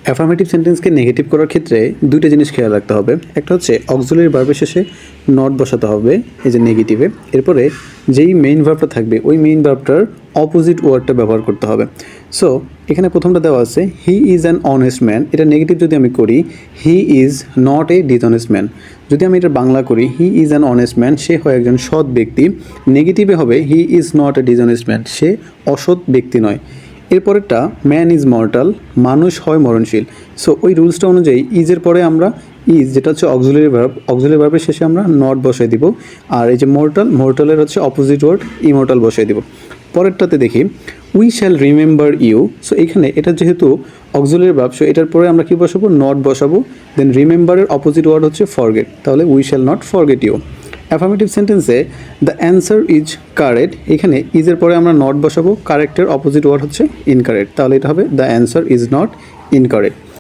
Affirmative সেন্টেন্সকে negative করার ক্ষেত্রে দুইটা জিনিস খেয়াল রাখতে হবে। একটা হচ্ছে অক্সিলারি ভার্বের শেষে নট বসাতে হবে, এই যে নেগেটিভে। এরপরে যেই মেইন ভার্বটা থাকবে ওই মেইন ভার্বটার অপোজিট ওয়ার্ডটা ব্যবহার করতে হবে। সো এখানে প্রথমটা দেওয়া আছে he is an honest man, এটা নেগেটিভ যদি আমি করি he is not a dishonest man. যদি আমি এটা বাংলা করি he is an honest man, সে হয় একজন সৎ ব্যক্তি। নেগেটিভে হবে he is not a dishonest man, সে অসৎ ব্যক্তি নয়। এরপরেরটা ম্যান ইজ মর্টাল, মানুষ হয় মরণশীল। সো ওই রুলসটা অনুযায়ী ইজের পরে আমরা ইজ যেটা হচ্ছে অক্সিলারি ভার্ব, অক্সিলারি ভার্বের শেষে আমরা নট বসাই দিব। আর এই যে মোর্টালের হচ্ছে অপোজিট ওয়ার্ড ইমর্টাল বসাই দিব। পরেরটাতে দেখি we shall remember you. So এইখানে এটা যেহেতু অক্সিলারি ভার্ব, সো এটার পরে আমরা কী বসাবো, নট বসাবো। দেন রিমেম্বারের অপোজিট ওয়ার্ড হচ্ছে ফরগেট, তাহলে we shall not forget you. Affirmative সেন্টেন্সে দ্য অ্যান্সার ইজ কারেক্ট, এখানে ইজের পরে আমরা নট বসাবো, কারেক্টের অপোজিট ওয়ার্ড হচ্ছে ইনকারেক্ট, তাহলে এটা হবে the answer is not incorrect.